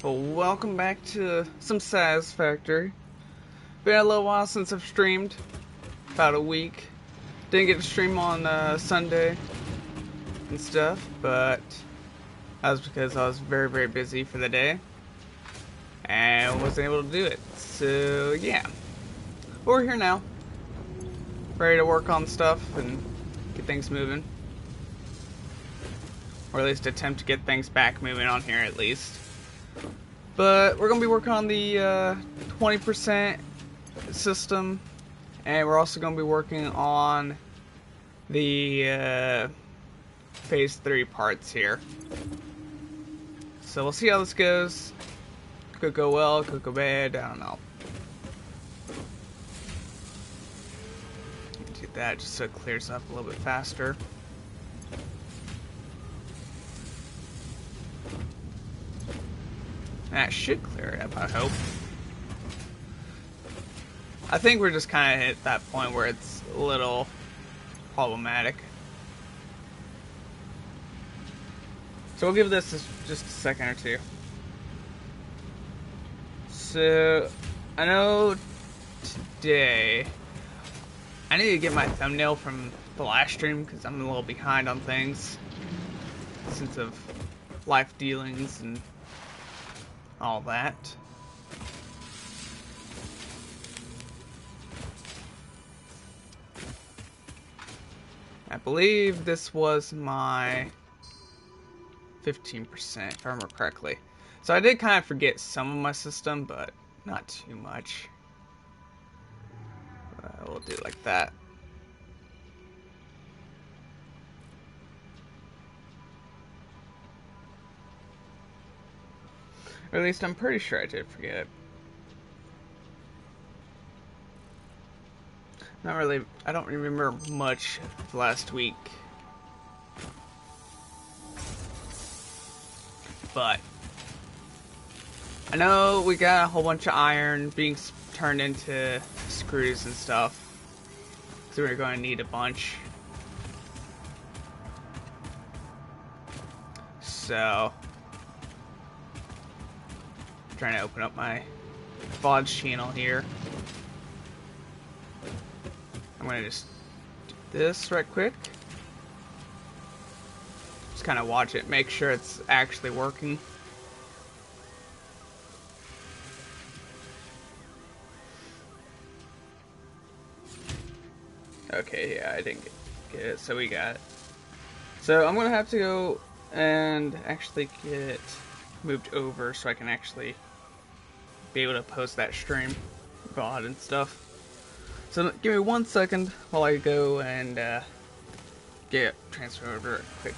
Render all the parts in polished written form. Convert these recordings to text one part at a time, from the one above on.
Well, welcome back to some Satisfactory. Been a little while since I've streamed, about a week. Didn't get to stream on Sunday and stuff, but that was because I was very busy for the day and wasn't able to do it. So yeah, but we're here now, ready to work on stuff and get things moving, or at least attempt to get things back moving on here at least. But we're going to be working on the 20% system, and we're also going to be working on the phase 3 parts here. So we'll see how this goes. Could go well, could go bad, I don't know. Do that just so it clears up a little bit faster. That should clear it up, I hope. I think we're just kind of at that point where it's a little problematic. So we'll give this just a second or two. So, I know today I need to get my thumbnail from the last stream because I'm a little behind on things since of life dealings and all that. I believe this was my 15%, if I remember correctly. So I did kind of forget some of my system, but not too much. We'll do it like that. Or at least I'm pretty sure I did forget it. Not really, I don't remember much last week. But I know we got a whole bunch of iron being turned into screws and stuff. So we're going to need a bunch. So I'm trying to open up my VODS channel here. I'm going to just do this right quick. Just kind of watch it, make sure it's actually working. Okay, yeah, I didn't get it, so we got it. So I'm going to have to go and actually get it moved over so I can actually be able to post that stream, VOD and stuff. So give me 1 second while I go and get transferred over it quick.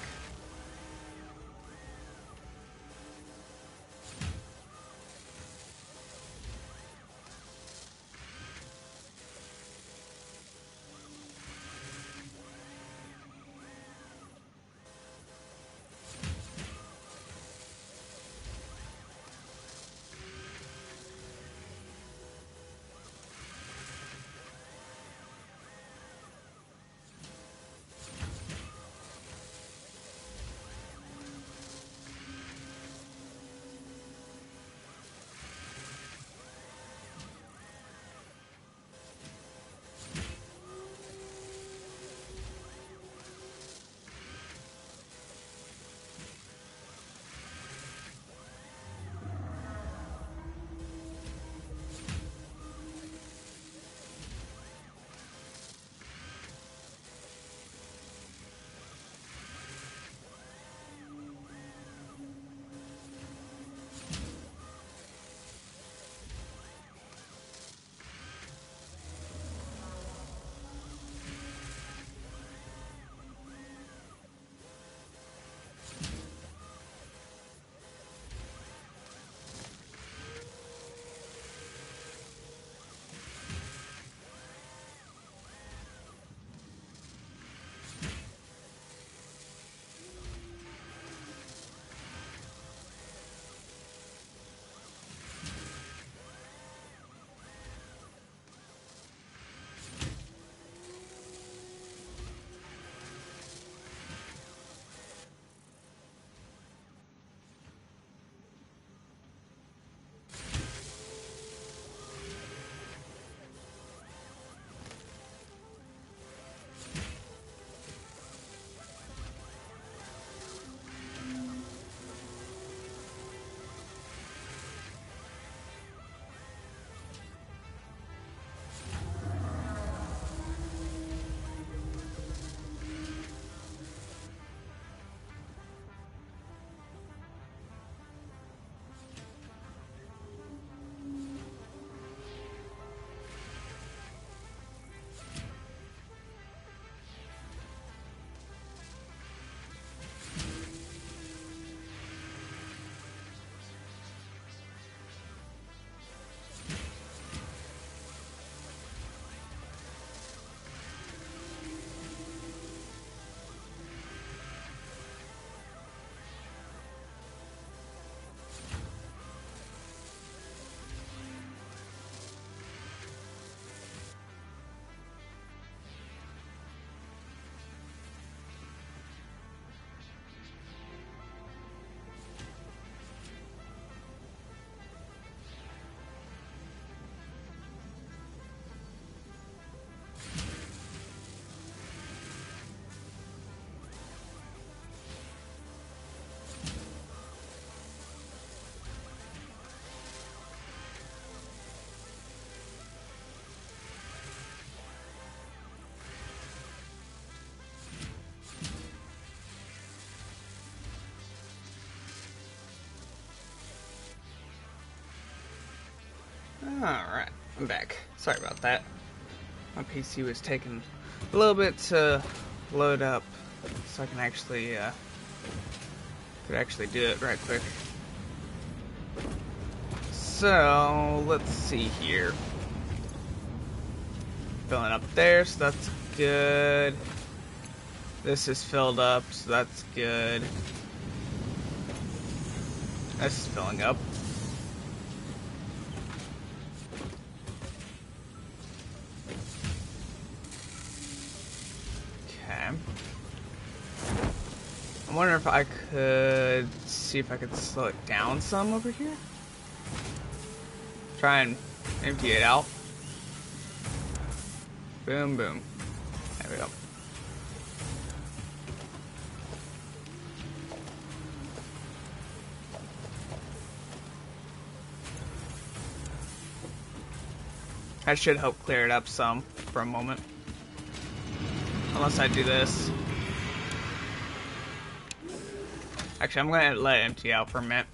Alright, I'm back. Sorry about that. My PC was taking a little bit to load up so I can actually do it right quick. So let's see here. Filling up there, so that's good. This is filled up, so that's good. This is filling up. Okay. I'm wondering if I could see if I could slow it down some over here. Try and empty it out. Boom, boom. There we go. I should help clear it up some for a moment. Unless I do this. Actually, I'm going to let it empty out for a minute.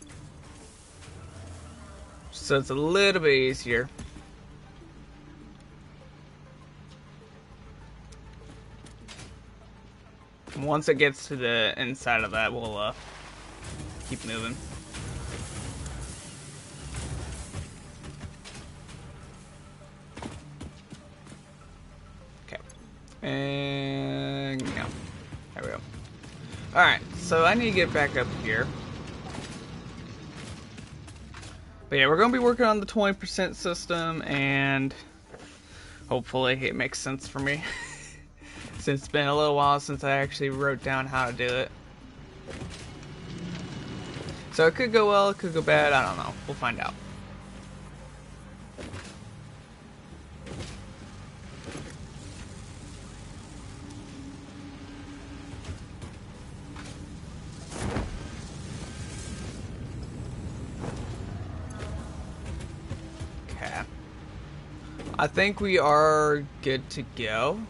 So it's a little bit easier. And once it gets to the inside of that, we'll keep moving. And yeah, there we go. Alright, so I need to get back up here. But yeah, we're going to be working on the 20% system, and hopefully it makes sense for me. Since it's been a little while since I actually wrote down how to do it. So it could go well, it could go bad, I don't know. We'll find out. I think we are good to go.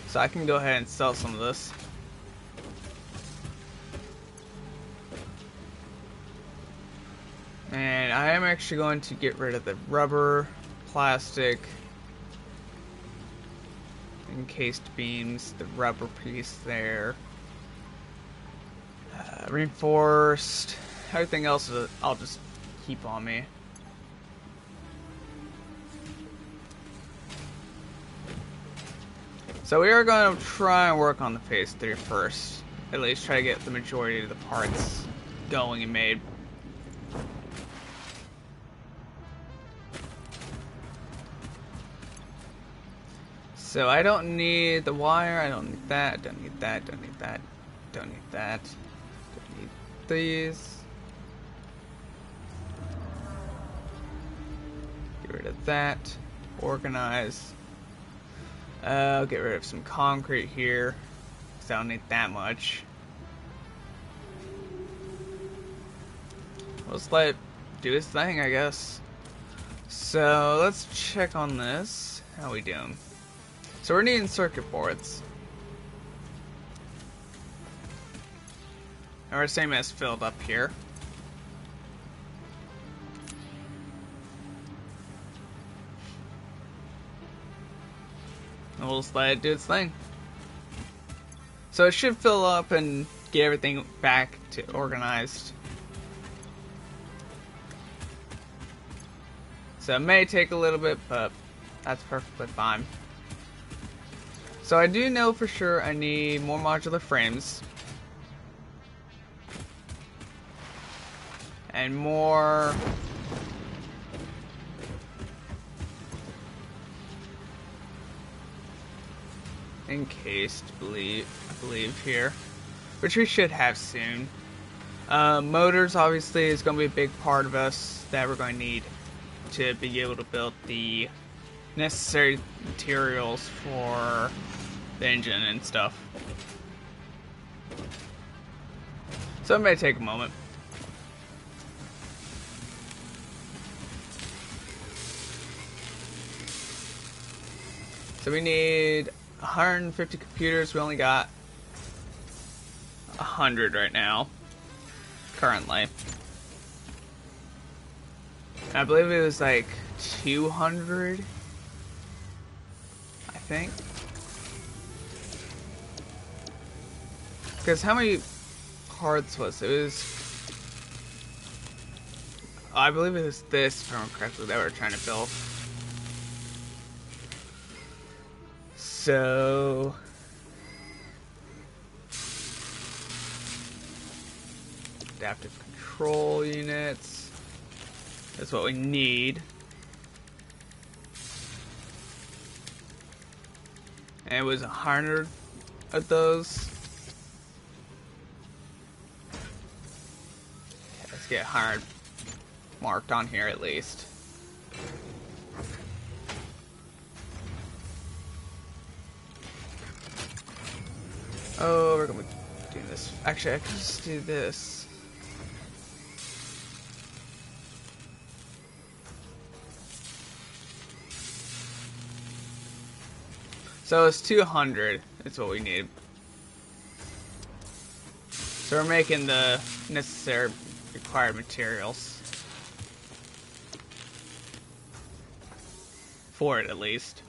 So I can go ahead and sell some of this. And I am actually going to get rid of the rubber, plastic, encased beams, the rubber piece there. Reinforced. Everything else I'll just keep on me. So we are going to try and work on the phase 3 first. At least try to get the majority of the parts going and made. So I don't need the wire, I don't need that, don't need that, don't need that, don't need that, don't need these. Get rid of that, organize. I'll get rid of some concrete here, because I don't need that much. Let's let it do its thing, I guess. So let's check on this. How we doing? So we're needing circuit boards. And our same as filled up here. And we'll just let it do its thing. So it should fill up and get everything back to organized. So it may take a little bit, but that's perfectly fine. So I do know for sure I need more modular frames. And more encased, I believe here, which we should have soon. Motors obviously is going to be a big part of us that we're going to need to be able to build the necessary materials for the engine and stuff. So it may take a moment. So we need 150 computers. We only got 100 right now, currently. I believe it was like 200, I think. Because how many parts was it? It was, I believe it was this, if I remember correctly, that we were trying to build. So adaptive control units. That's what we need. And it was 100 of those. Okay, let's get 100 marked on here at least. Oh, we're gonna be doing this. Actually, I could just do this. So it's 200. That's what we need. So we're making the necessary required materials. For it, at least.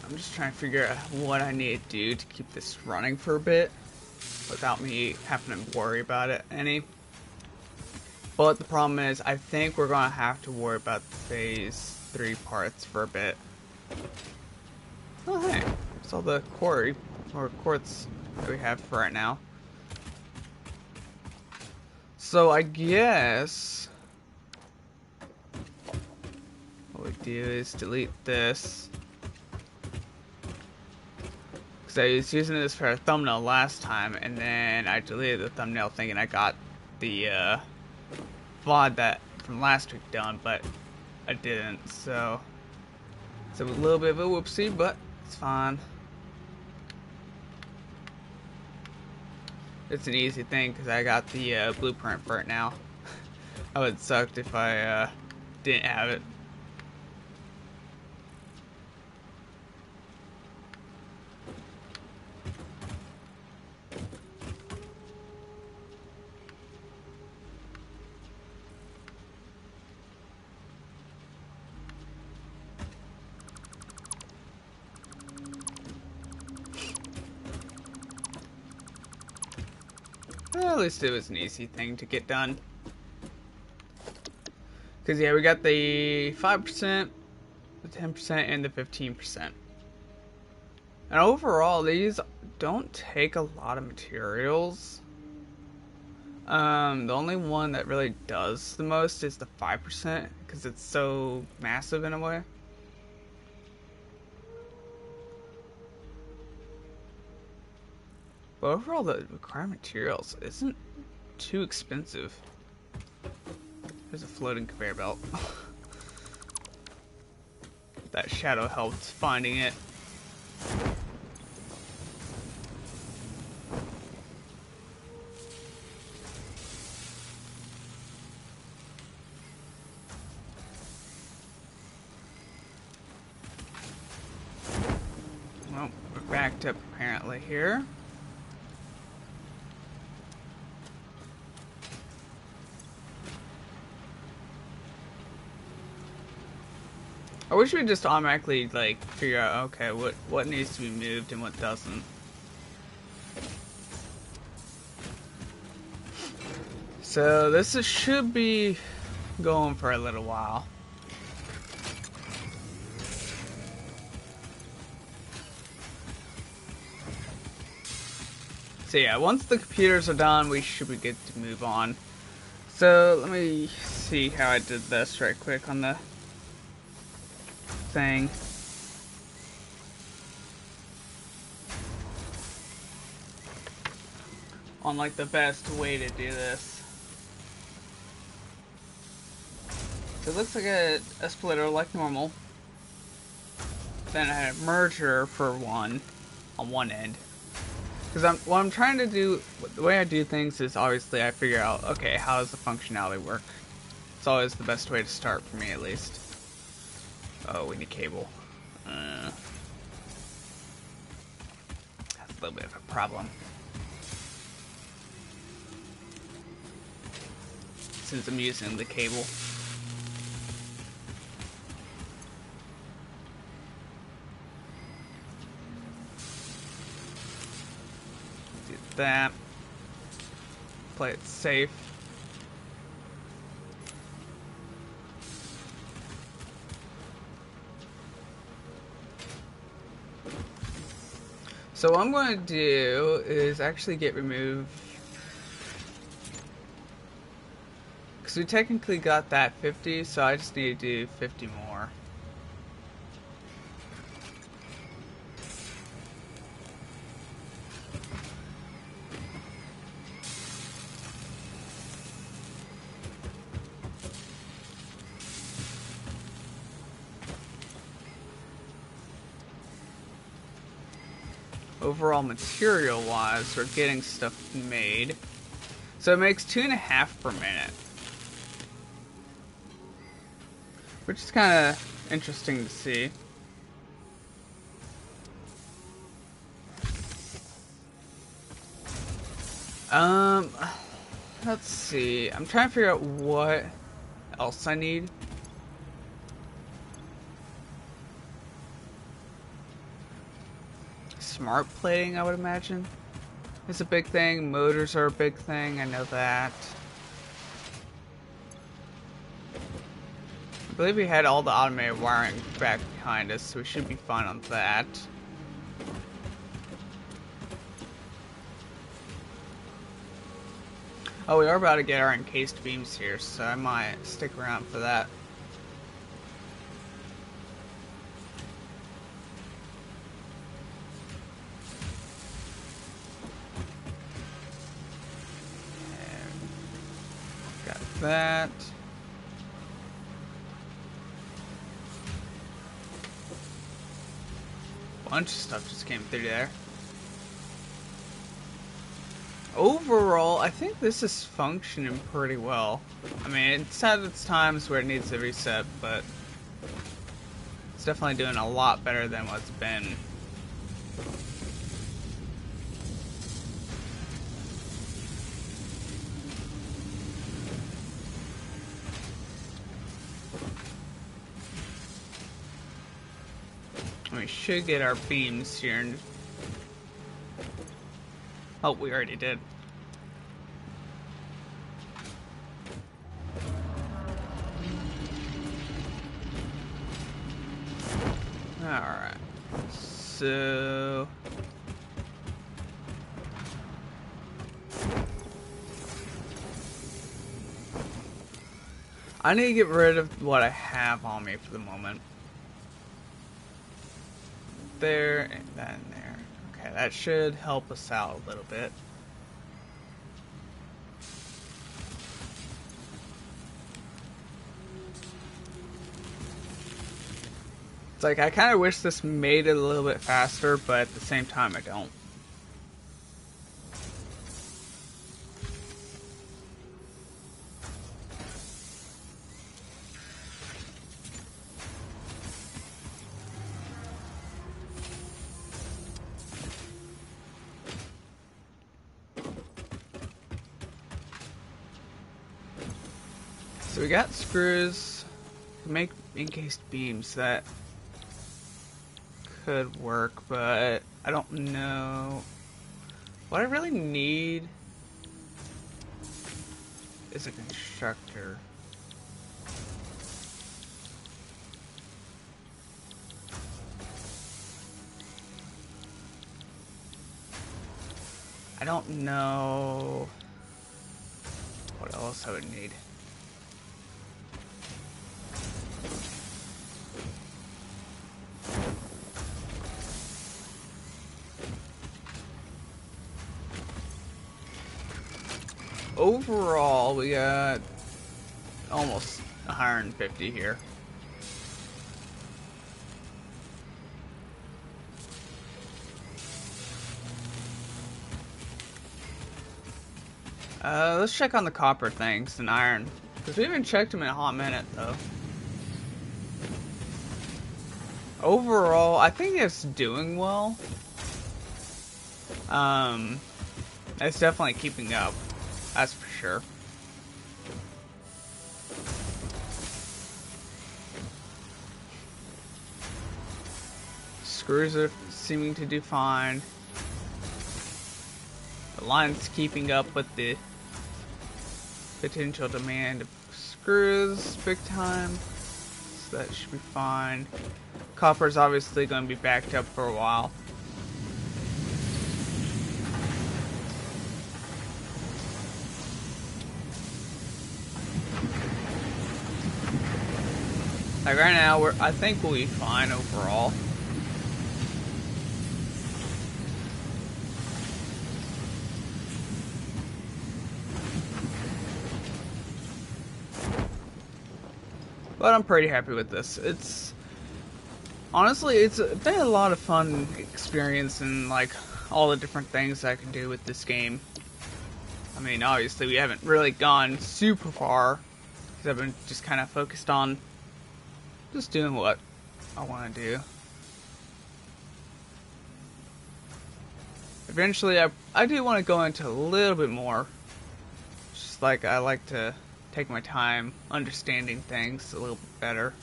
I'm just trying to figure out what I need to do to keep this running for a bit without me having to worry about it any. But the problem is, I think we're going to have to worry about the phase 3 parts for a bit. Oh hey, it's all the quarry, or quartz that we have for right now. So I guess what we do is delete this. Because I was using this for a thumbnail last time, and then I deleted the thumbnail thinking I got the VOD that from last week done, but I didn't, so it's a little bit of a whoopsie, but it's fine. It's an easy thing because I got the blueprint for it now. I would sucked if I didn't have it. Well, at least it was an easy thing to get done. Because, yeah, we got the 5%, the 10%, and the 15%. And overall, these don't take a lot of materials. The only one that really does the most is the 5%, because it's so massive in a way. But overall, the required materials isn't too expensive. There's a floating conveyor belt. That shadow helped finding it. Well, we're backed up apparently here. I wish we'd just automatically, like, figure out, okay, what needs to be moved and what doesn't. So, should be going for a little while. So yeah, once the computers are done, we should be good to move on. So, let me see how I did this right quick on the thing. on like the best way to do this. So it looks like a splitter like normal. Then I had a merger for one on one end. Because what I'm trying to do, the way I do things is obviously I figure out, okay, how does the functionality work? It's always the best way to start for me, at least. Oh, we need cable. That's a little bit of a problem. Since I'm using the cable. Do that. Play it safe. So what I'm going to do is actually get removed. Because we technically got that 50, so I just need to do 50 more. Overall material wise, we're getting stuff made. So it makes 2.5 per minute. Which is kind of interesting to see. Let's see. I'm trying to figure out what else I need. Smart plating, I would imagine, is a big thing. Motors are a big thing, I know that. I believe we had all the automated wiring back behind us, so we should be fine on that. Oh, we are about to get our encased beams here, so I might stick around for that. That. Bunch of stuff just came through there. Overall, I think this is functioning pretty well. I mean, it's had its times where it needs to reset, but it's definitely doing a lot better than what's been. We should get our beams here. Oh, we already did. Alright. So... I need to get rid of what I have on me for the moment. There and then there. Okay, that should help us out a little bit. It's like I kind of wish this made it a little bit faster, but at the same time I don't. So we got screws to make encased beams that could work, but I don't know. What I really need is a constructor. I don't know what else I would need. overall, we got almost 150 here. Let's check on the copper things and iron, because we haven't checked them in a hot minute, though. Overall, I think it's doing well. It's definitely keeping up, that's for sure. Screws are seeming to do fine. The line's keeping up with the potential demand of screws big time, so that should be fine. Copper's obviously going to be backed up for a while. Like right now, I think we'll be fine overall. But I'm pretty happy with this. Honestly, it's been a lot of fun experience and like all the different things I can do with this game. I mean, obviously we haven't really gone super far because I've been just kind of focused on just doing what I want to do. Eventually, I do want to go into a little bit more. Just like I like to take my time understanding things a little bit better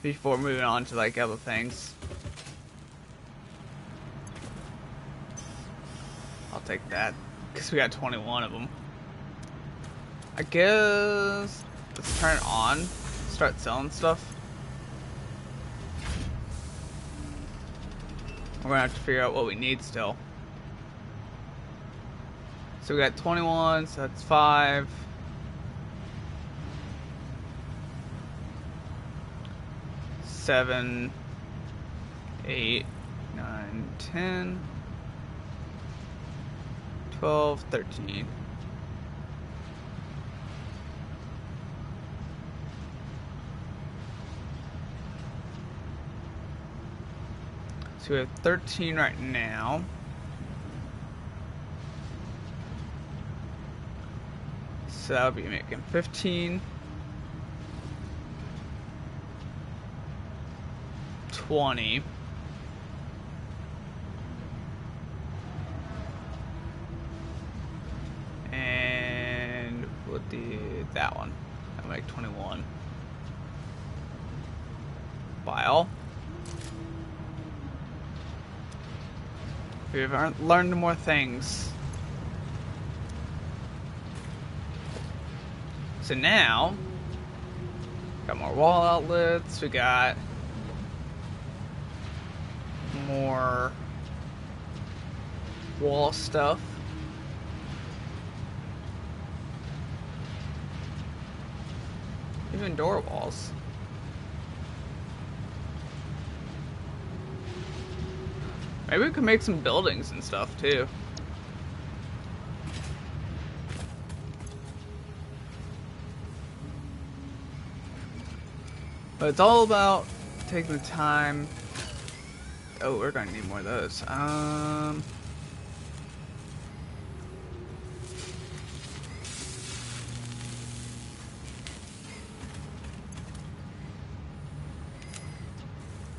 before moving on to like other things. I'll take that because we got 21 of them. I guess let's turn it on, start selling stuff. We're gonna have to figure out what we need still. So we got 21, so that's 5. 7, 8, 9, 10, 12, 13. So we have 13 right now. So that would be making 15. 20. And we'll do that one. That'll make 21. File. We've learned more things. So now, got more wall outlets, we got more wall stuff. Even door walls. Maybe we could make some buildings and stuff too. But it's all about taking the time. Oh, we're gonna need more of those.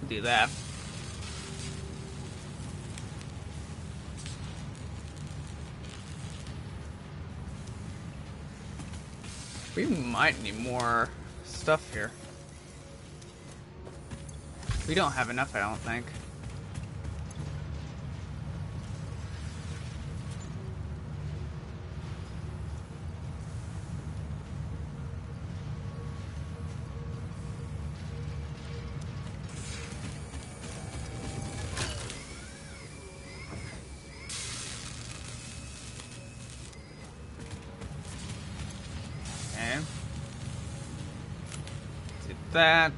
Do that. We might need more stuff here. We don't have enough, I don't think. Okay. Do that.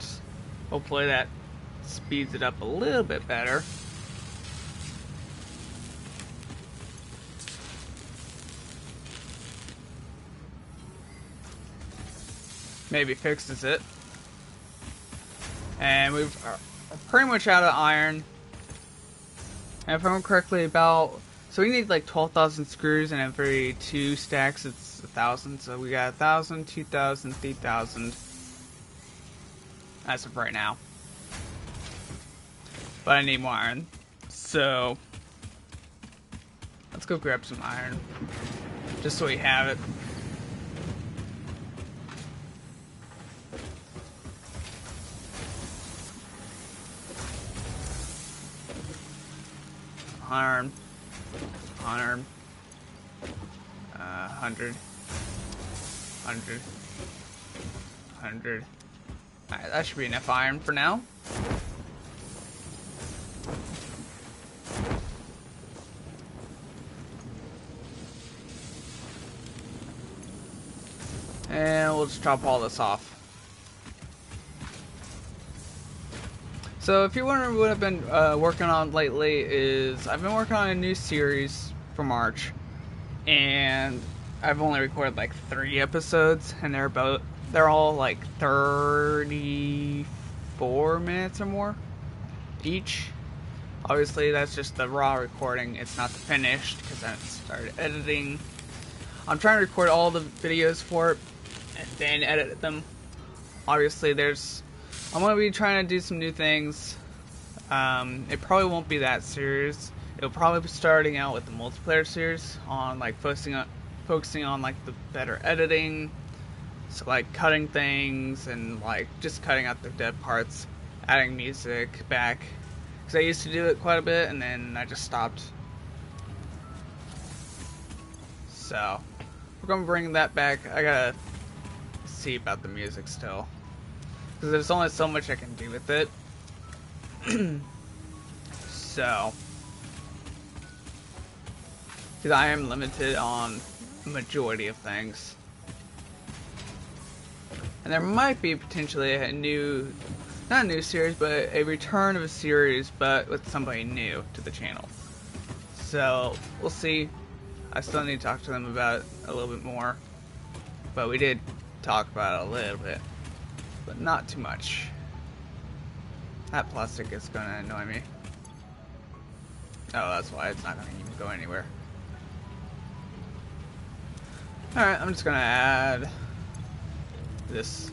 Hopefully that speeds it up a little bit better. maybe fixes it. And we're pretty much out of iron. And if I remember correctly, so we need like 12,000 screws, and every 2 stacks it's 1,000. So we got 1,000, 2,000, 3,000 as of right now. But I need more iron, so let's go grab some iron, just so we have it. Iron, 100, 100, 100, 100. Alright, that should be enough iron for now. And we'll just drop all this off. So if you're wondering what I've been working on lately, is I've been working on a new series for March, and I've only recorded like 3 episodes, and they're all like 34 minutes or more each. Obviously that's just the raw recording, it's not the finished, because I haven't started editing. I'm trying to record all the videos for it and then edit them. Obviously I'm going to be trying to do some new things. It probably won't be that series. It'll probably be starting out with the multiplayer series, on like focusing on like the better editing, so like cutting things and like just cutting out the dead parts, adding music back, because I used to do it quite a bit and then I just stopped. So we're gonna bring that back. I gotta see about the music still, because there's only so much I can do with it. So, because I am limited on the majority of things. And there might be potentially a new, not a new series, but a return of a series, but with somebody new to the channel. So, we'll see. I still need to talk to them about it a little bit more. But we did talk about it a little bit, but not too much. That plastic is going to annoy me. Oh, that's why it's not going to even go anywhere. Alright, I'm just going to add this.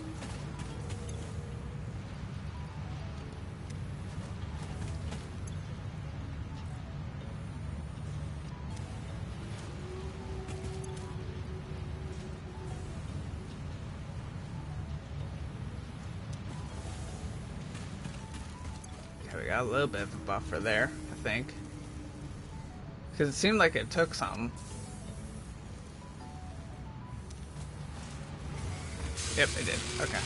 Okay, we got a little bit of a buffer there, I think. Because it seemed like it took something. Yep, it did. Okay.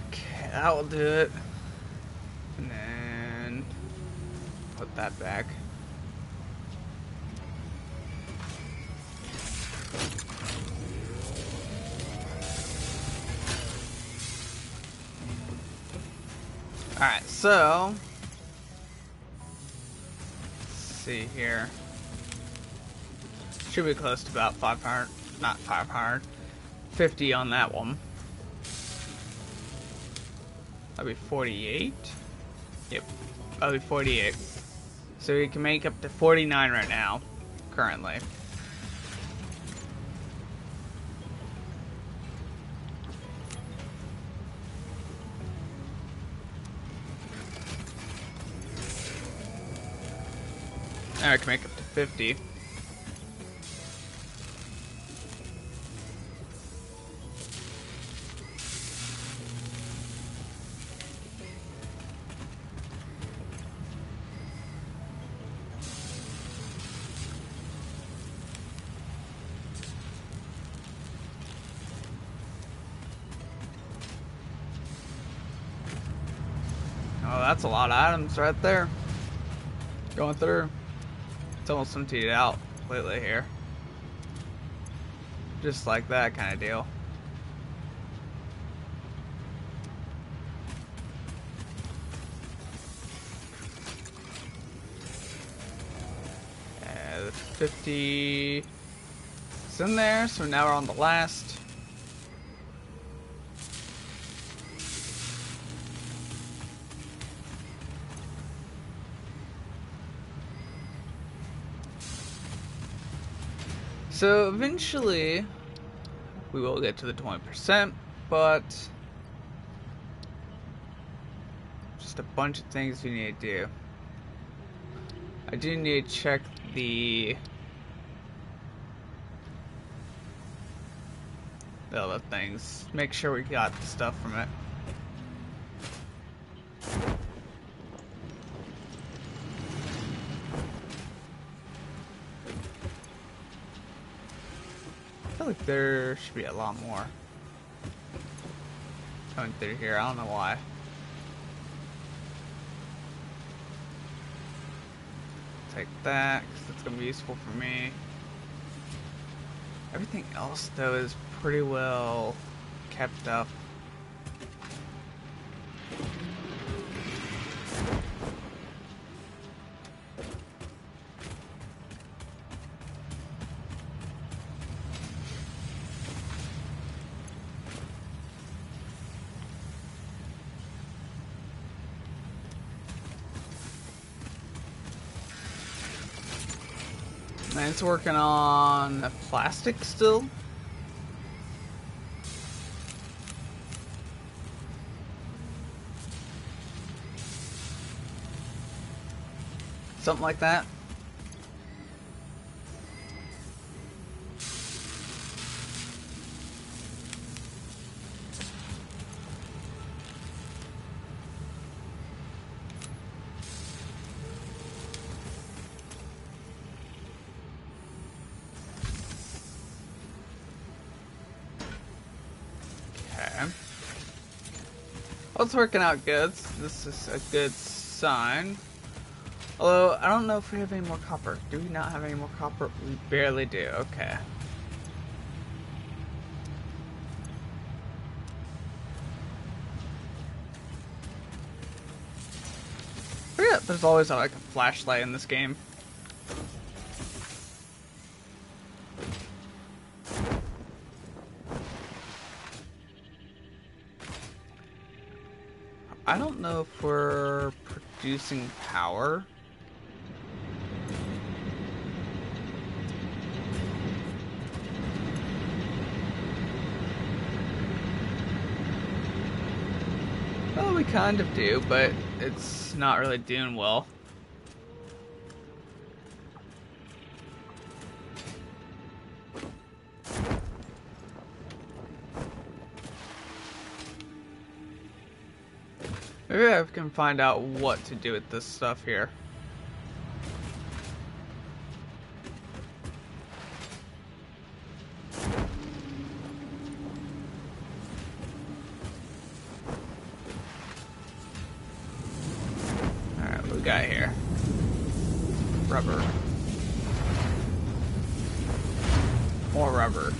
Okay, that will do it. And then put that back. Alright, so let's see here. Should be close to about 500, not 500, 50 on that one. That'll be 48. Yep, that'll be 48. So we can make up to 49 right now, currently. Now I can make up to 50. Oh, that's a lot of items right there. Going through. It's almost emptied out completely here. Just like that kind of deal. The 50 is in there, so now we're on the last. So eventually we will get to the 20%, but just a bunch of things we need to do. I do need to check the other things. Make sure we got the stuff from it. I feel like there should be a lot more coming through here. I don't know why. Take that, because that's going to be useful for me. Everything else, though, is pretty well kept up. And it's working on plastic still. Something like that. Well, it's working out good. This is a good sign. Although, I don't know if we have any more copper. Do we not have any more copper? We barely do. Okay. I forget there's always like a flashlight in this game. I don't know if we're producing power. Well, we kind of do, but it's not really doing well. Maybe I can find out what to do with this stuff here. Alright, what we got here? Rubber. More rubber.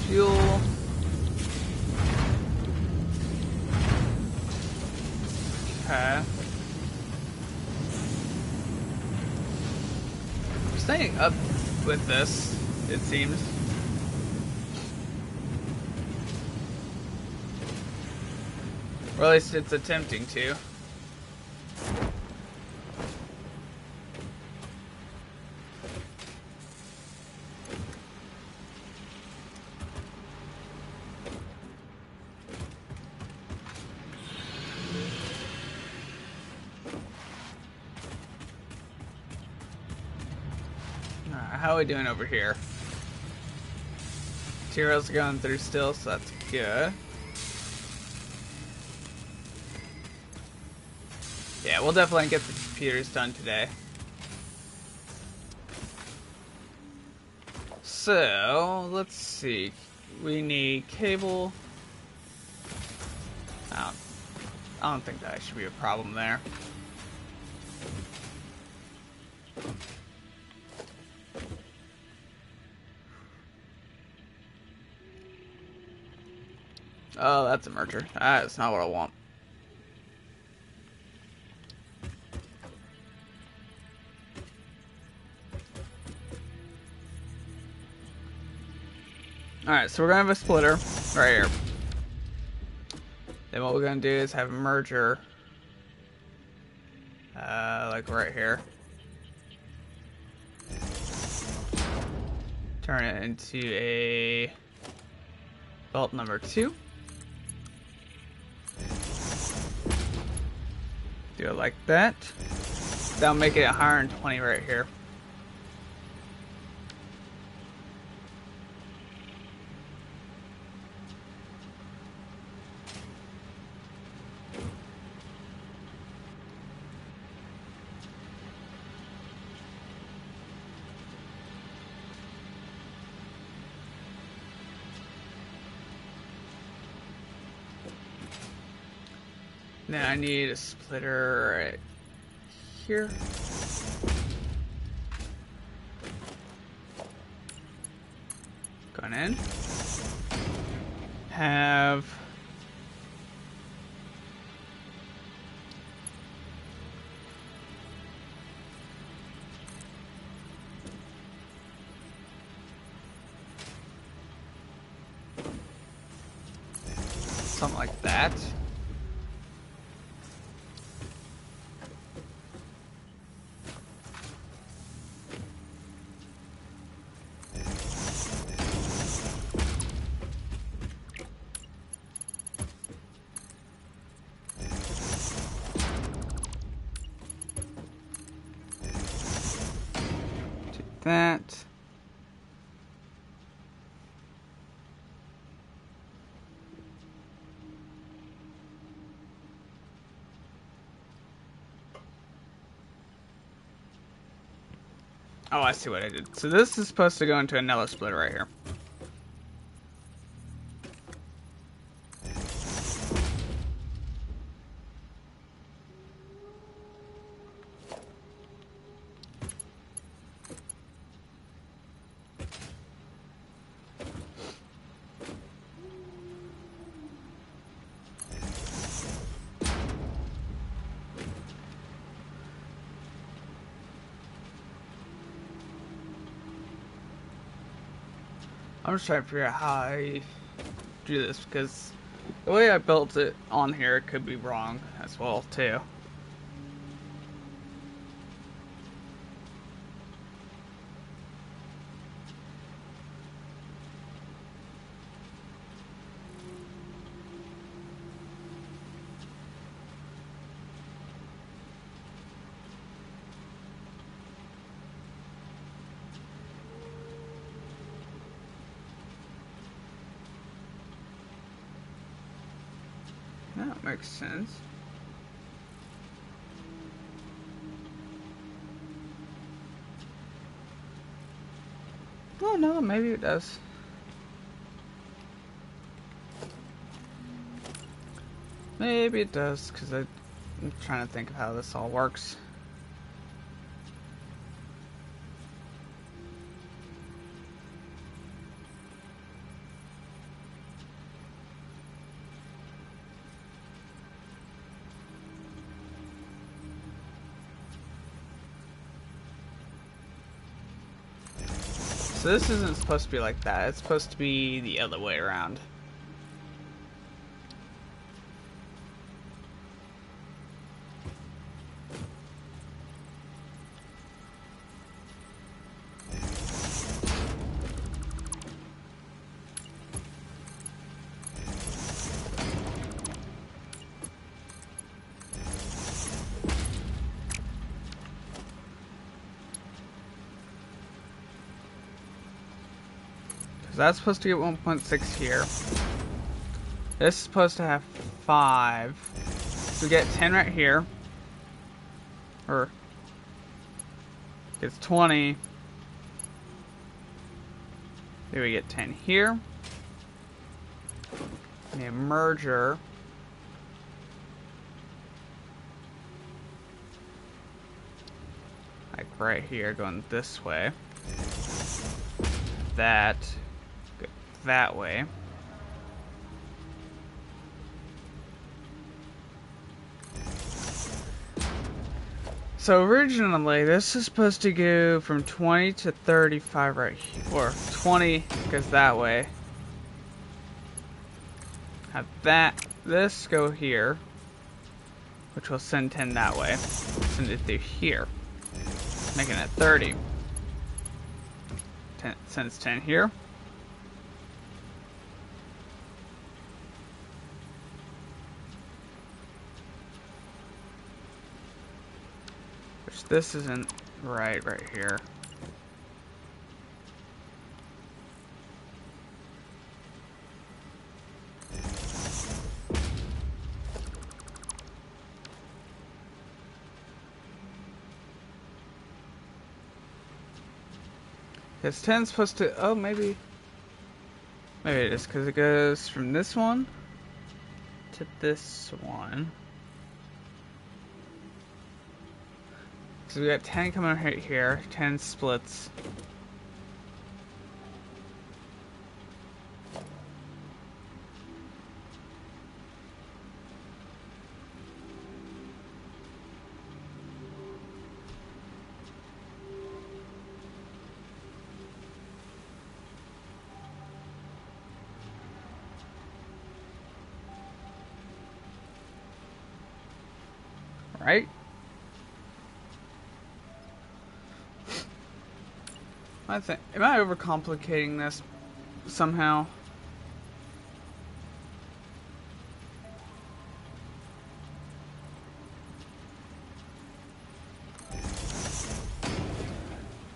Fuel. Okay. We're staying up with this, it seems. Or at least it's attempting to. how are we doing over here? Materials are going through still, so that's good. Yeah, we'll definitely get the computers done today. So, let's see. We need cable. I don't think that should be a problem there. Oh, that's a merger. That's not what I want. Alright, so we're gonna have a splitter right here. Then what we're gonna do is have a merger, like right here. Turn it into a belt number 2. Do it like that. That'll make it 120 right here. Then I need a splitter right here. Going in. Have something like that. That. Oh, I see what I did. So this is supposed to go into another splitter right here. I'm just trying to figure out how I do this, because the way I built it on here could be wrong as well too. That makes sense. Oh no, maybe it does. Maybe it does, because I'm trying to think of how this all works. So this isn't supposed to be like that. It's supposed to be the other way around. Because that's supposed to get 1.6 here. This is supposed to have 5. So we get 10 right here. Or gets 20. Then we get 10 here. And a merger. Like right here, going this way. That. Go that way. So originally, this is supposed to go from 20 to 35 right here. Or 20 goes that way. Have this go here. Which will send 10 that way. Send it through here. Making it 30. 10, sends 10 here. Which this isn't right here. Because 10's supposed to... Oh, maybe it is, because it goes from this one to this one. So we got 10 coming right here. 10 splits. Right? I think, am I overcomplicating this somehow?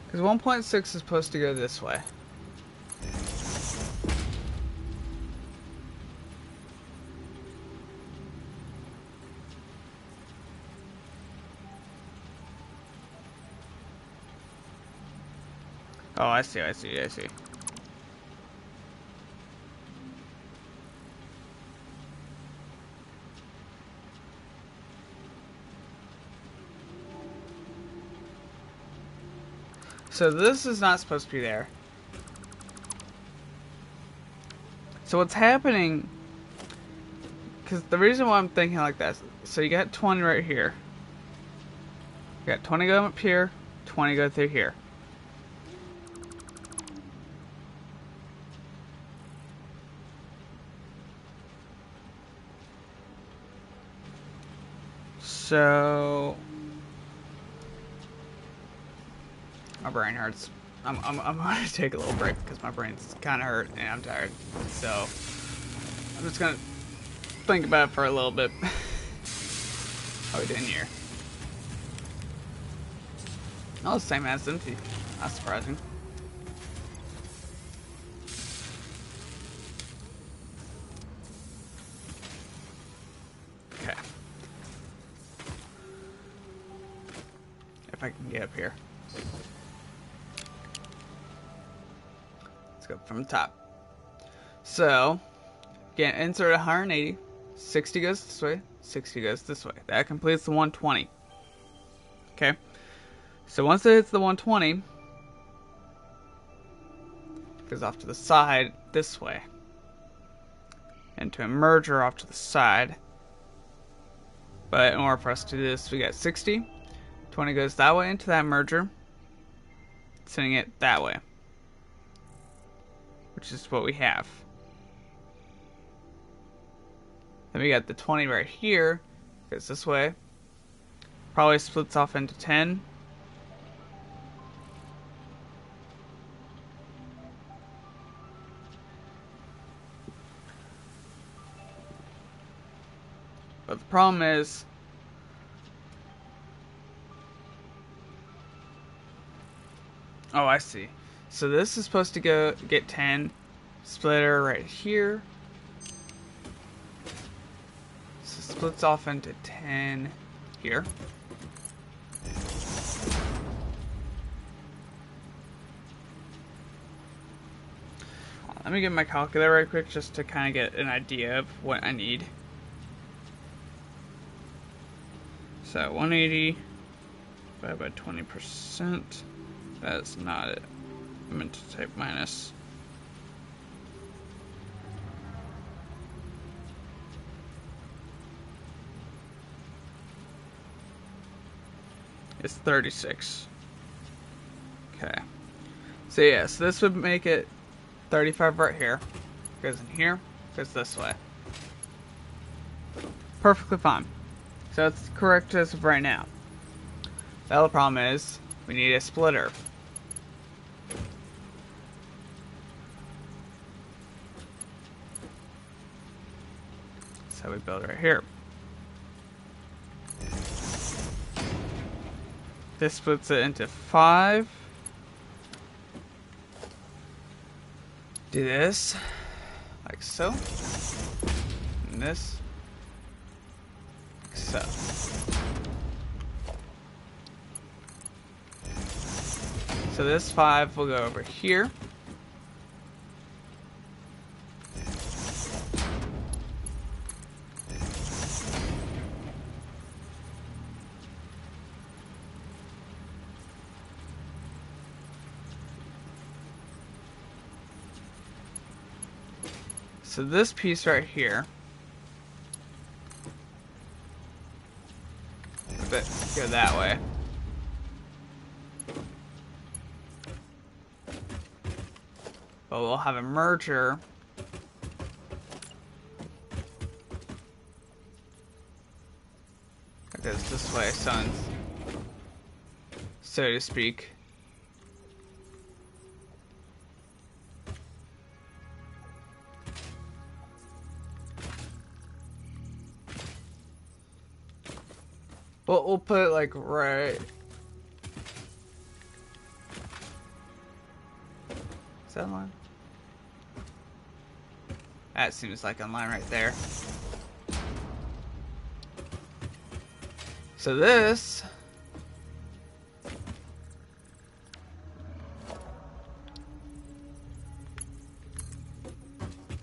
Because 1.6 is supposed to go this way. Oh, I see. So this is not supposed to be there. So what's happening, because the reason why I'm thinking like that, so you got 20 right here. You got 20 going up here, 20 go through here. So my brain hurts. I'm gonna take a little break because my brain's kind of hurt and I'm tired. So I'm just gonna think about it for a little bit. How we doing here? Oh, the same as empty. That's surprising. Okay. If I can get up here. Let's go from the top. So, again, insert 180. 60 goes this way. 60 goes this way. That completes the 120. Okay. So once it hits the 120, it goes off to the side this way. Into a merger off to the side. But in order for us to do this, we got 60. 20 goes that way into that merger, sending it that way, which is what we have. Then we got the 20 right here, goes this way, probably splits off into 10. But the problem is, oh, I see. So this is supposed to go get 10, splitter right here. So splits off into 10 here. Let me get my calculator right quick just to kind of get an idea of what I need. So 180 divided by 20%. That's not it. I meant to type minus. It's 36. Okay. So yeah, so this would make it 35 right here. Goes in here, goes this way. Perfectly fine. So it's correct as of right now. The other problem is, we need a splitter. So we build right here. This splits it into 5. Do this, like so. And this, like so. So this 5 will go over here. So this piece right here, go that way. But we'll have a merger that goes this way, so to speak. Well, we'll put it like right. Is that a line? That seems like a line right there. So this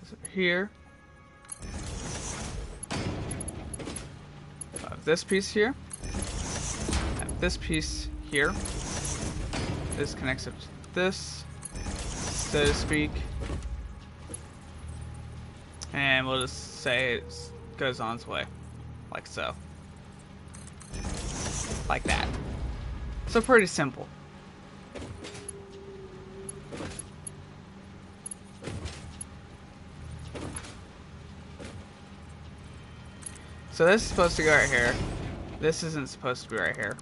is over here. This piece here. This piece here. This connects up to this, so to speak. And we'll just say it goes on its way. Like so. Like that. So pretty simple. So this is supposed to go right here. This isn't supposed to be right here.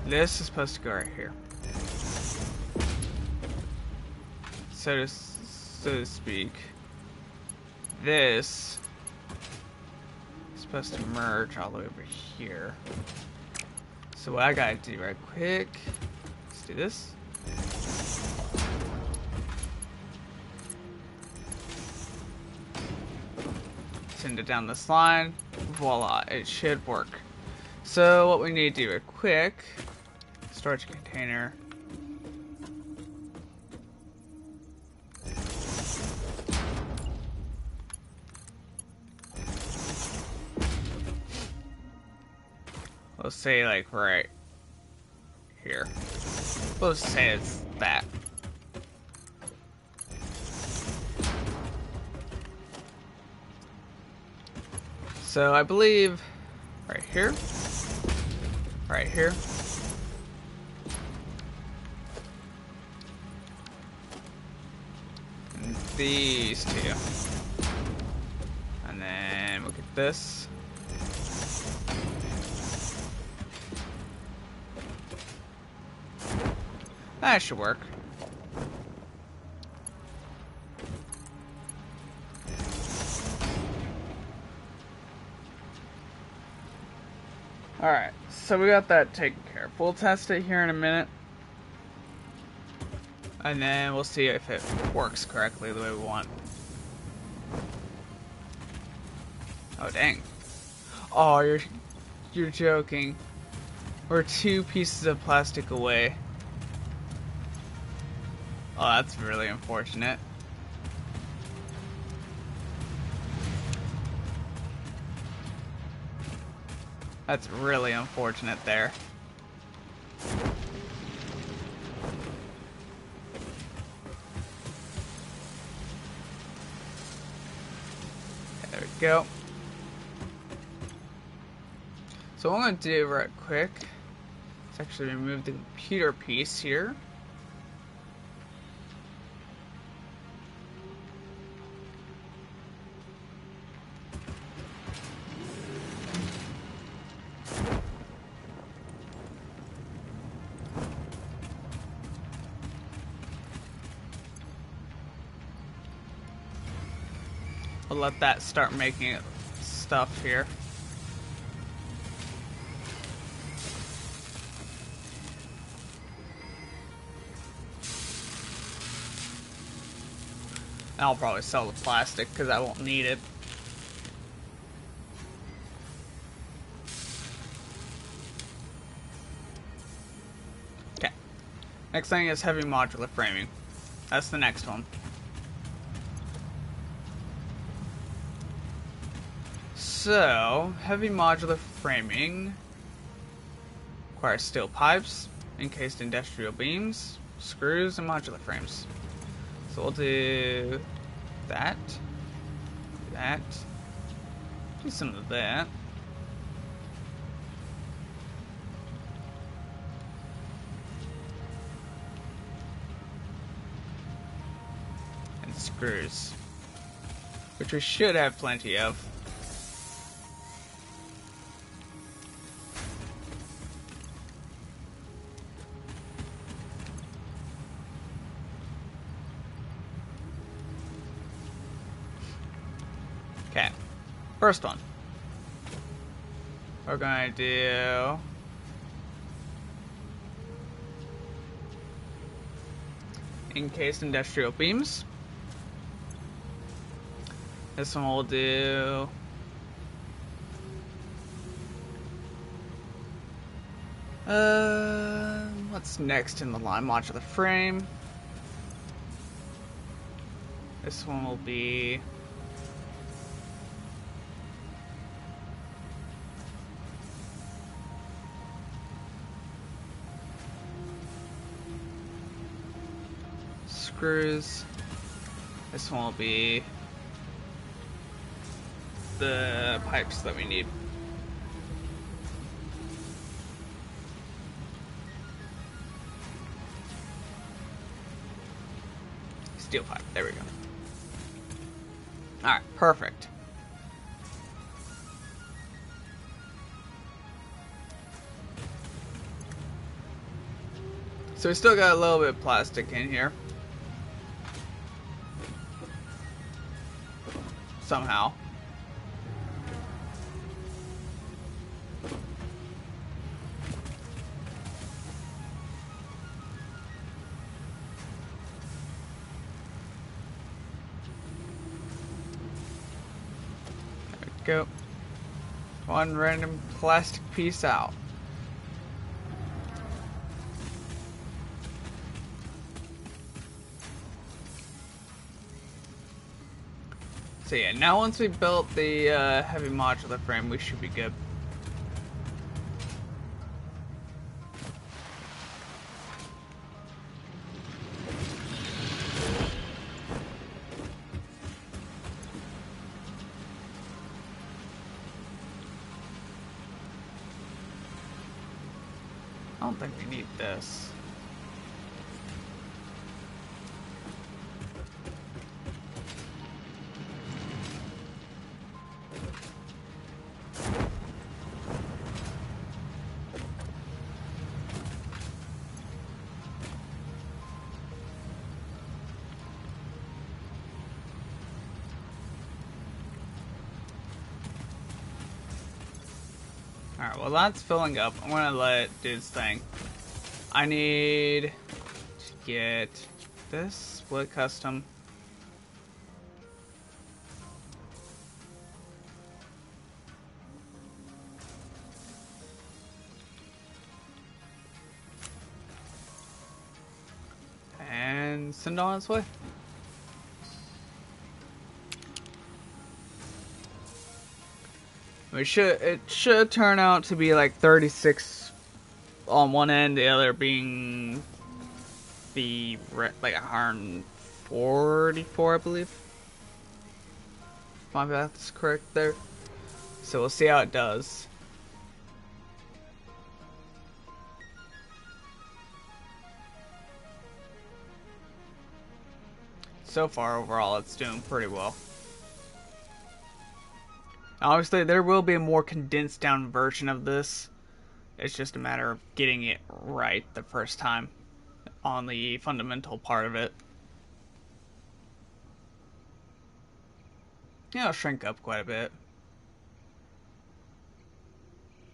This is supposed to go right here. So to speak. This is supposed to merge all the way over here. So what I gotta do right quick, let's do this. Send it down this line. Voila, it should work. So what we need to do right quick, storage container. Let's say like right here. Let's say it's that. So I believe right here, right here, and these two, and then we'll get this. That should work. Alright. So we got that taken care of. We'll test it here in a minute. And then we'll see if it works correctly the way we want. Oh, dang. Oh, you're joking. We're 2 pieces of plastic away. Oh, that's really unfortunate. That's really unfortunate there. There we go. So what I'm going to do right quick is actually remove the computer piece here. We'll let that start making stuff here. I'll probably sell the plastic because I won't need it. Okay. Next thing is heavy modular framing. That's the next one. So, heavy modular framing requires steel pipes, encased industrial beams, screws, and modular frames. So we'll do that, do some of that. And screws, which we should have plenty of. Okay, first one. We're gonna do encased industrial beams. This one we'll do what's next in the line? Modular frame. This one will be screws. This one will be the pipes that we need. Steel pipe, there we go. Alright, perfect. So we still got a little bit of plastic in here. Somehow. There we go. One random plastic piece out. So yeah, now once we built the heavy modular frame, we should be good. I don't think we need this. Alright, well that's filling up. I'm gonna let it do its thing. I need to get this split custom. And send on its way. It should turn out to be like 36 on one end, the other being like 144, I believe. If my math is correct there. So we'll see how it does. So far, overall, it's doing pretty well. Obviously, there will be a more condensed down version of this. It's just a matter of getting it right the first time on the fundamental part of it. Yeah, it'll shrink up quite a bit.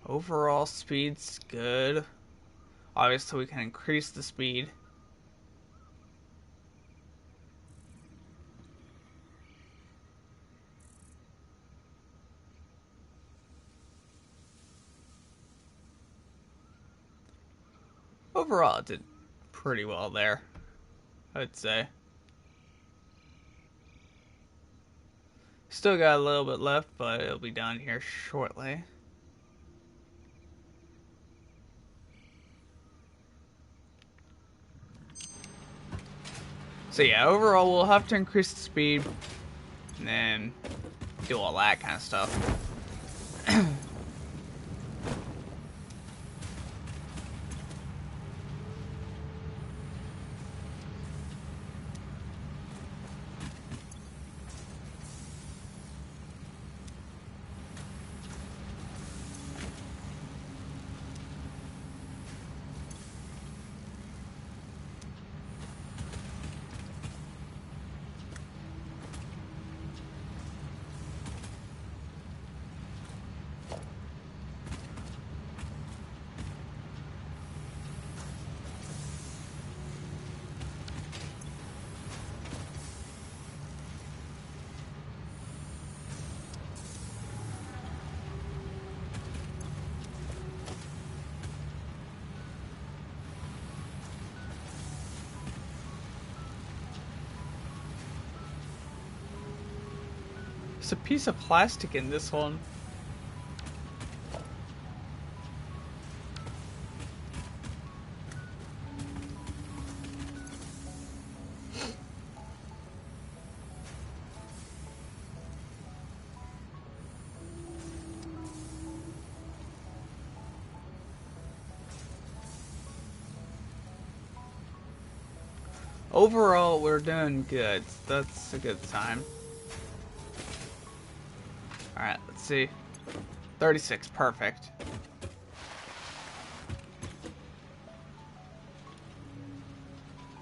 Overall speed's good. Obviously, we can increase the speed. Overall, it did pretty well there, I'd say. Still got a little bit left, but it'll be done here shortly. So yeah, overall we'll have to increase the speed and then do all that kind of stuff. There's a piece of plastic in this one. Overall, we're doing good. That's a good sign. Alright, let's see. 36, perfect.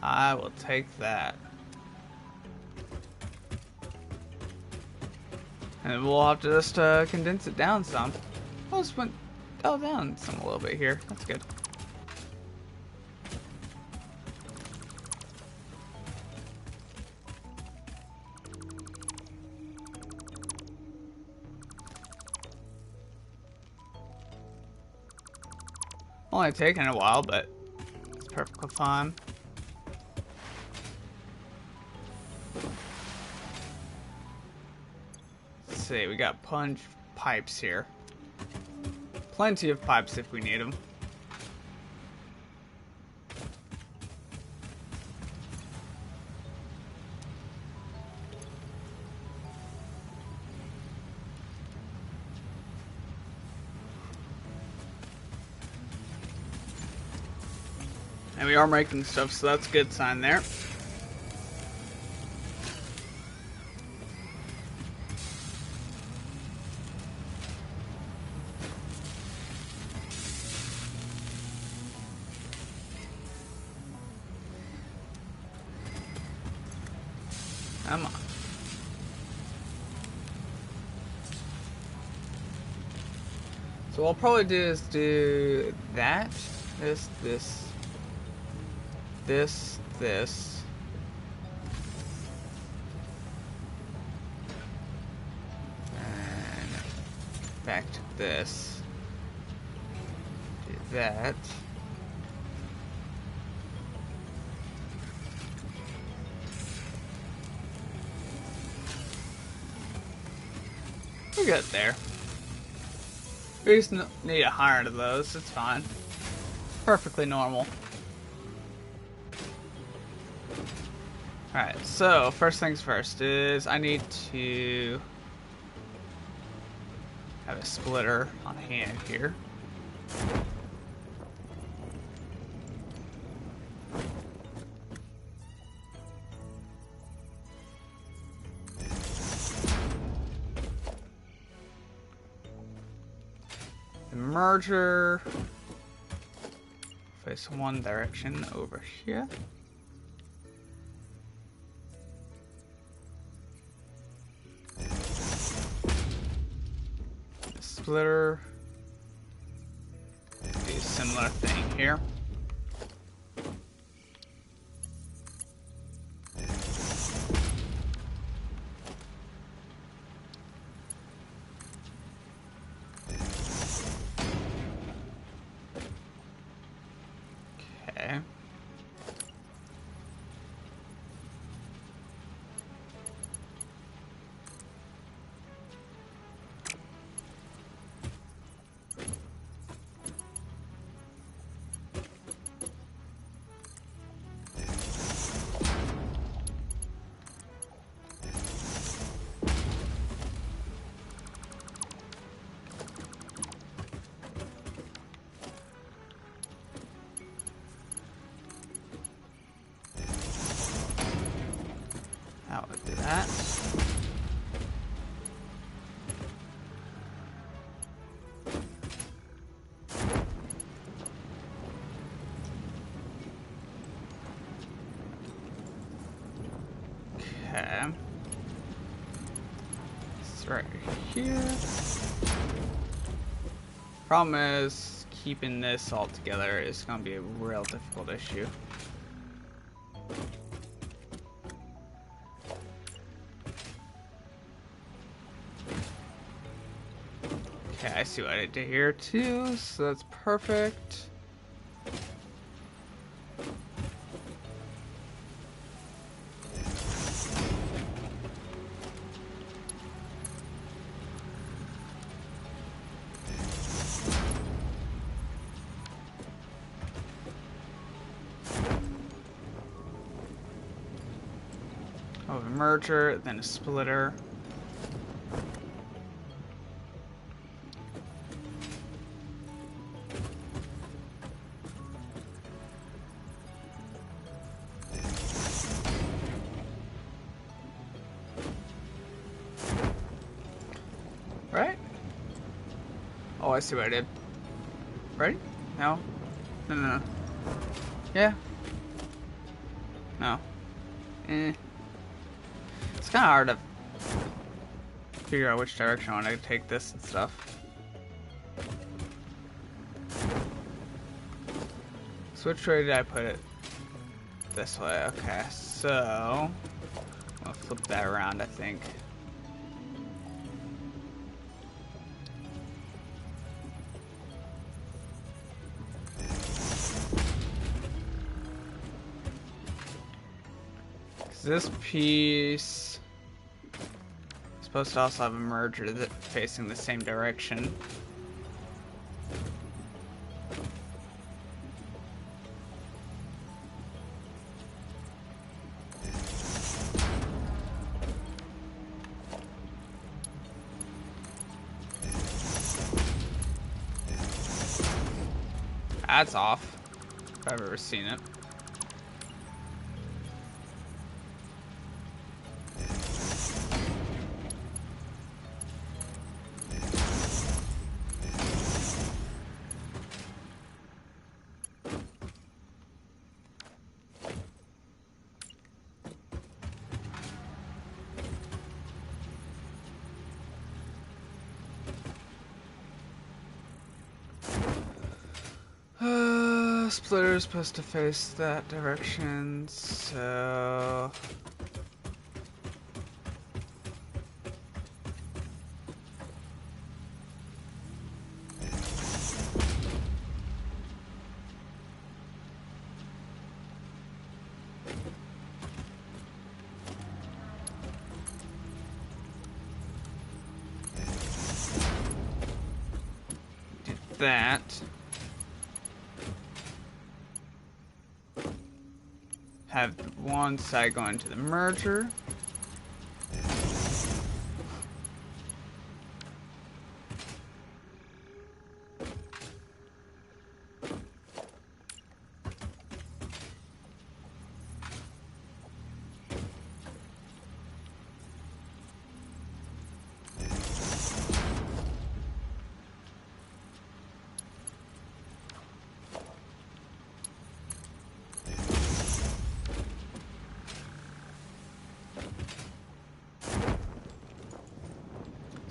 I will take that. And we'll have to just condense it down some. Oh, just went down some a little bit here. That's good. Only taking a while, but it's perfectly fine. Let's see, we got plunge pipes here. Plenty of pipes if we need them. And we are making stuff, so that's a good sign there. Come on. So So what I'll probably do is do that, this, and back to this, do that. We're good there. We just need 100 of those, it's fine. Perfectly normal. Alright, so first things first is I need to have a splitter on hand here. The merger face one direction over here. Splitter, do a similar thing here. Okay. Now we'll do that. Okay. It's right here. Problem is, keeping this all together is going to be a real difficult issue. Okay, I see what I did here too, so that's perfect. Oh, a merger, then a splitter. Right? Oh, I see what I did. Right? No? No, no, no. Yeah? No. Eh. It's kind of hard to figure out which direction I want to take this and stuff. So which way did I put it? This way, okay. So, I'll flip that around, I think. This piece is supposed to also have a merger that facing the same direction. That's off, if I've ever seen it. Splitter is supposed to face that direction, so... do that. Have one side go into the merger.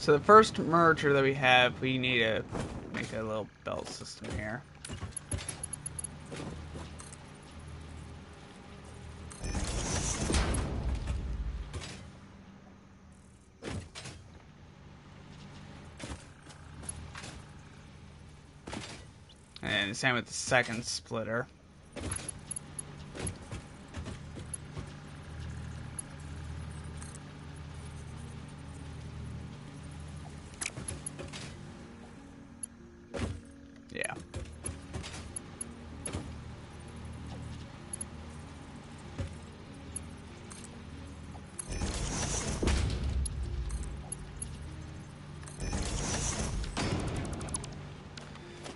So the first merger that we have, we need to make a little belt system here. And same with the second splitter. Yeah.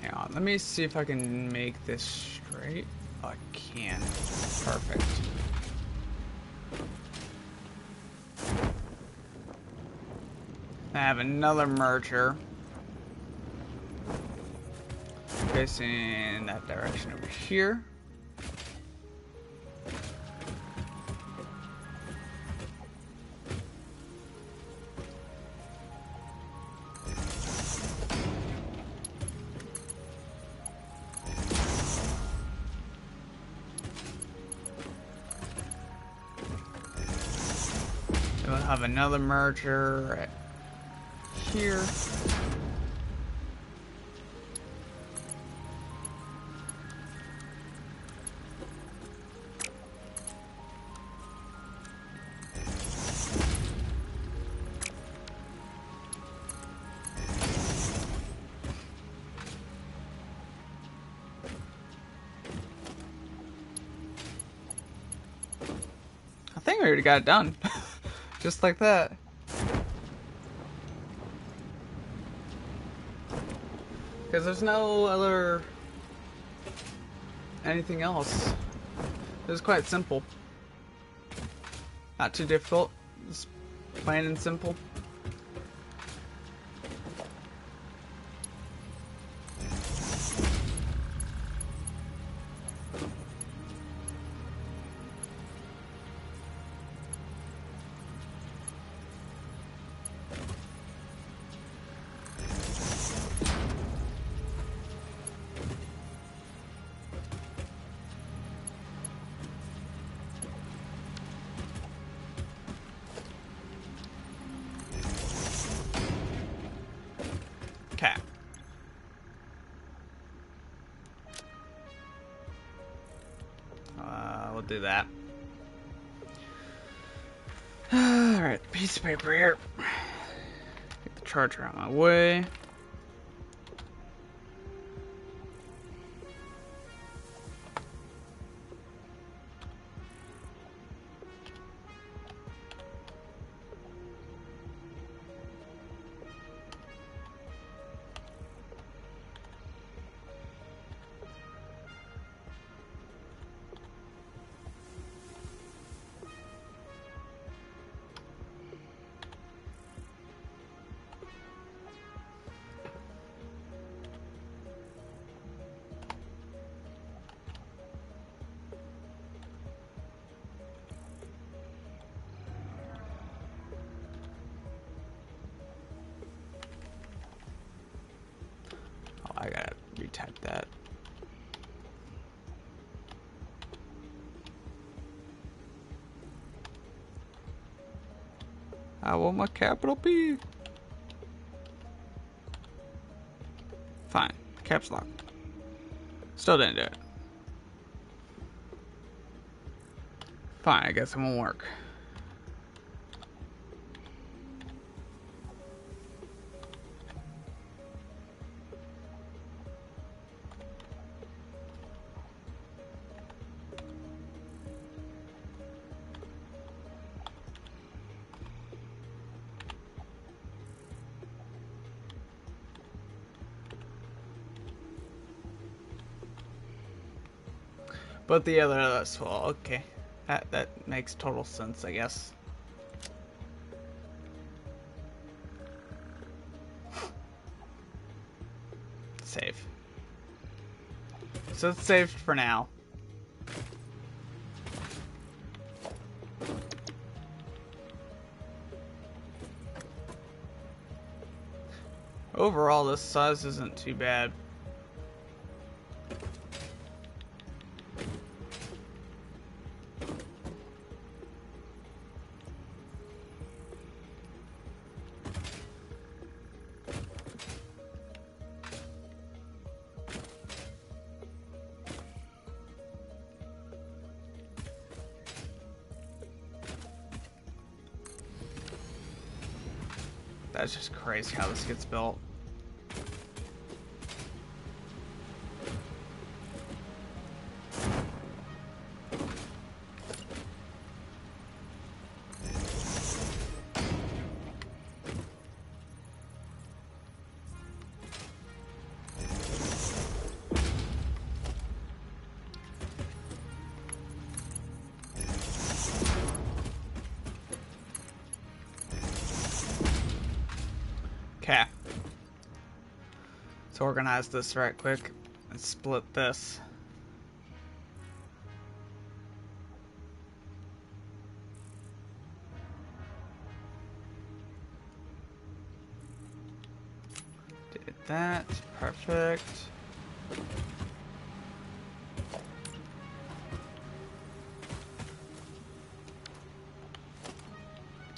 Hang on, let me see if I can make this straight. Oh, I can. Perfect. I have another merger facing that direction over here. We'll have another merger right here. I think we already got it done. Just like that. Because there's no other... anything else. It was quite simple. Not too difficult. Just plain and simple. Okay. We'll do that. Alright, piece of paper here. Get the charger out of my way. I want my capital P. Fine. Caps lock. Still didn't do it. Fine, I guess it won't work. But the other, well, okay. That makes total sense, I guess. Save. So it's saved for now. Overall, this size isn't too bad. That's just crazy how this gets built. Okay. Let's organize this right quick and split this. Did that. Perfect.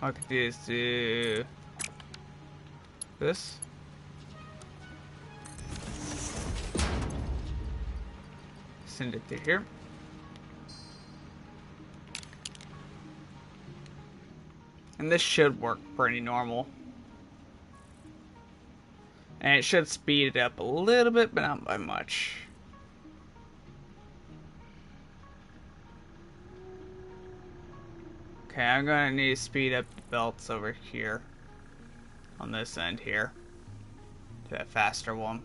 I could just do this. Send it through here. And this should work pretty normal. And it should speed it up a little bit, but not by much. Okay, I'm gonna need to speed up the belts over here. On this end here. To that faster one.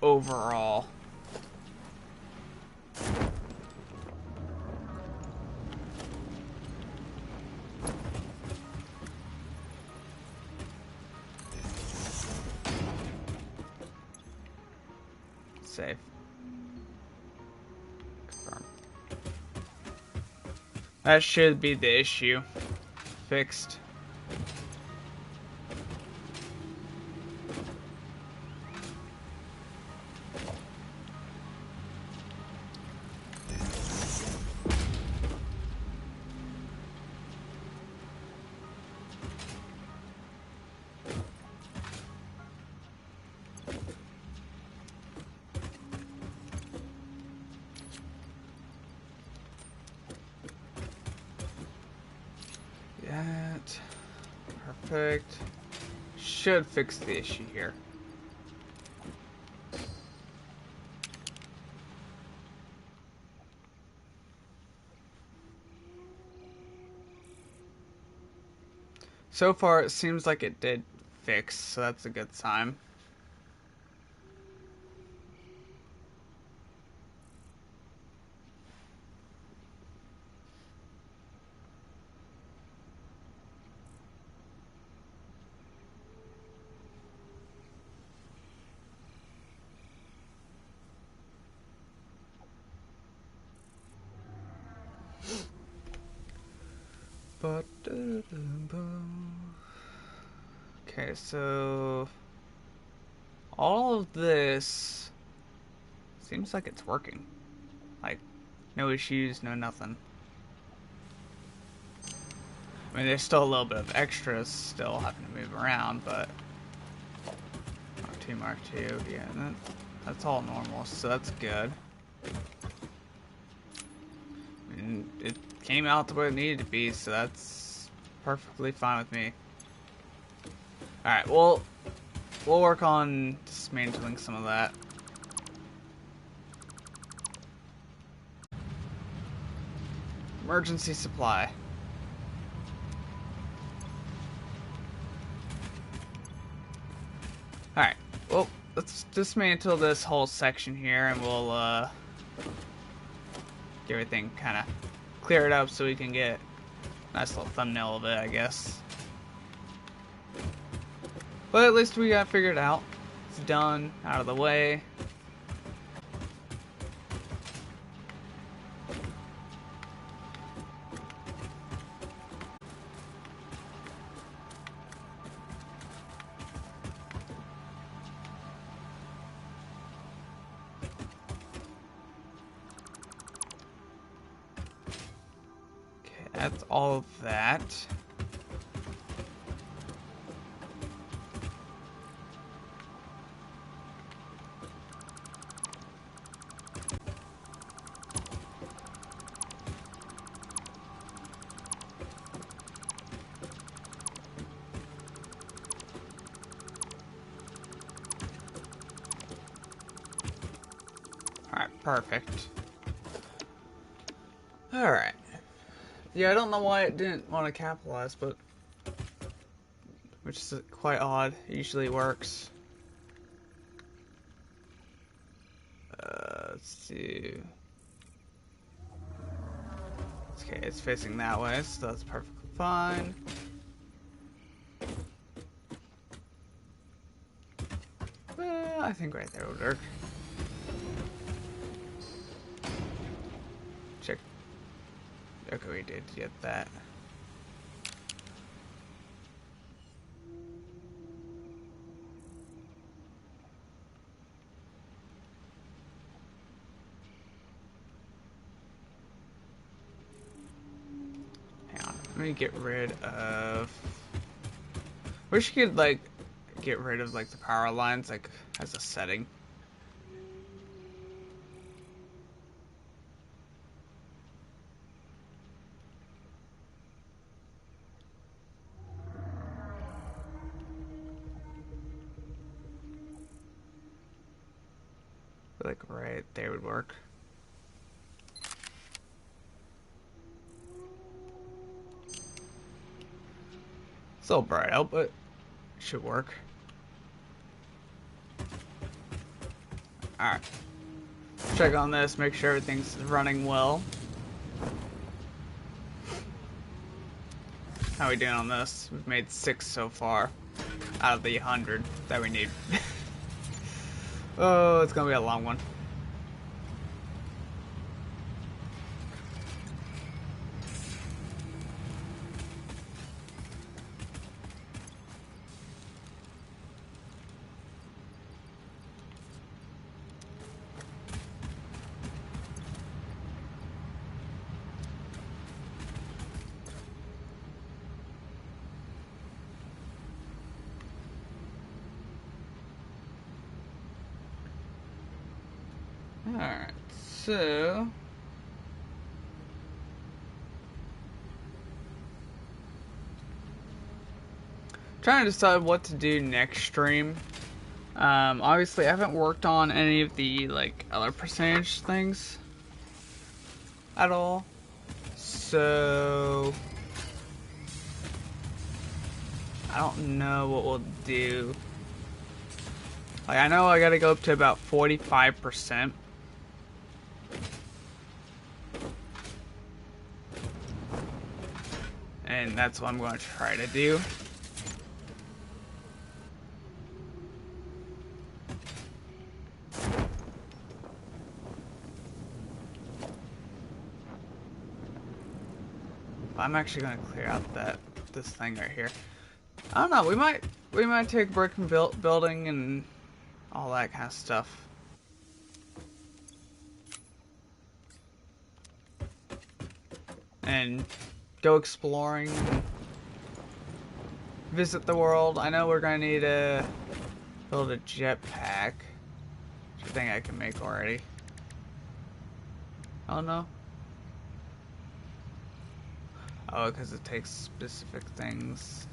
Overall. Save. Confirm. That should be the issue. Fixed. That. Perfect. Should fix the issue here. So far, it seems like it did fix, so that's a good sign. Okay, so all of this seems like it's working. Like, no issues, no nothing. I mean, there's still a little bit of extras still having to move around, but Mark 2, yeah, that's all normal, so that's good. I mean, it came out the way it needed to be, so that's perfectly fine with me. Alright, well, we'll work on dismantling some of that. Emergency supply. Alright, well, let's dismantle this whole section here and we'll get everything kind of clear it up so we can get a nice little thumbnail of it, I guess. But at least we got it figured out. It's done, out of the way. That's all of that. Alright, perfect. Alright. Yeah, I don't know why it didn't want to capitalize, but which is quite odd. It usually works. Let's see. Okay, it's facing that way, so that's perfectly fine. I think right there would work. Check. Okay, we did get that. Hang on, let me get rid of... Wish you could, like, get rid of, like, the power lines, like, as a setting. Like right there would work. It's a little bright out, but it should work. Alright. Check on this, make sure everything's running well. How are we doing on this? We've made 6 so far out of the 100 that we need. Oh, it's gonna be a long one. Alright, so... trying to decide what to do next stream. Obviously I haven't worked on any of the, like, other percentage things at all. So... I don't know what we'll do. Like, I know I gotta go up to about 45%. And that's what I'm going to try to do. I'm actually going to clear out this thing right here. I don't know. We might take brick and building and all that kind of stuff. And go exploring. visit the world. I know we're gonna need to build a jetpack, which I think I can make already. Oh no. Oh, because it takes specific things.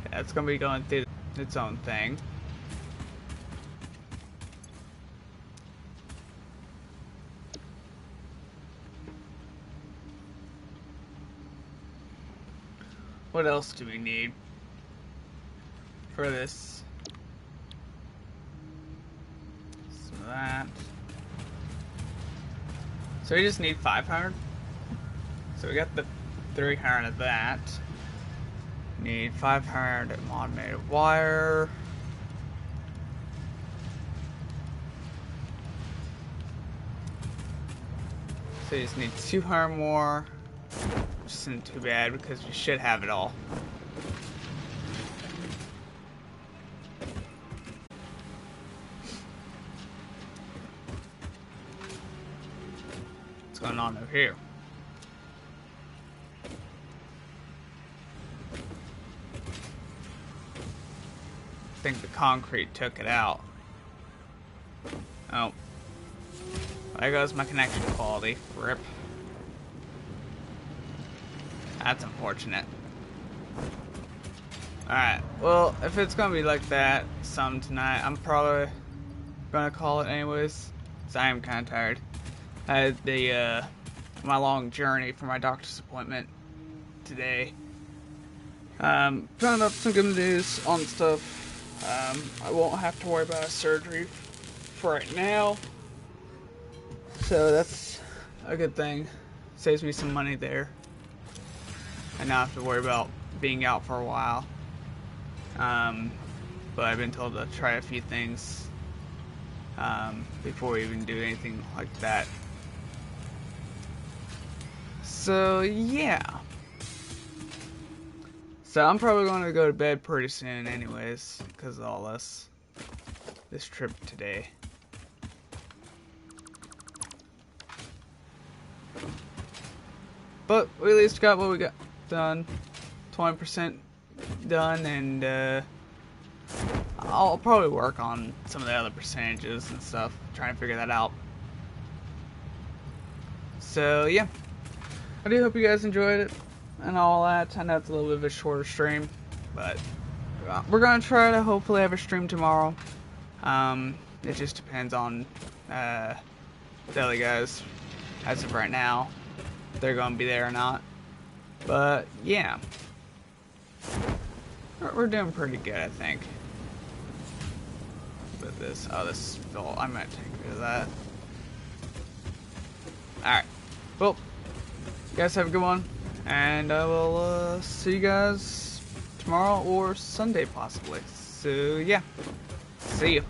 Yeah, it's gonna be going through its own thing. What else do we need for this? Some of that. So we just need 500. So we got the 300 of that. Need 500 of automated wire. So you just need 200 more. Which isn't too bad because we should have it all. What's going on over here? I think the concrete took it out. Oh. There goes my connection quality. RIP. That's unfortunate. Alright, well, if it's gonna be like that some tonight, I'm probably gonna call it anyways. Because I am kinda tired. I had the, my long journey for my doctor's appointment today. Found out some good news on stuff. I won't have to worry about a surgery for right now. So that's a good thing. Saves me some money there. I now have to worry about being out for a while. But I've been told to try a few things before we even do anything like that. So yeah. So I'm probably going to go to bed pretty soon anyways, because of all this trip today. But we at least got what we got done. 20% done, and I'll probably work on some of the other percentages and stuff, trying to figure that out. So yeah, I do hope you guys enjoyed it and all that. I know it's a little bit of a shorter stream, but we're gonna try to hopefully have a stream tomorrow. It just depends on the other guys as of right now, if they're gonna be there or not. But yeah, we're doing pretty good, I think. With this, oh, this is full. I might take rid of that. Alright, well, you guys have a good one, and I will see you guys tomorrow or Sunday possibly. So yeah, see you.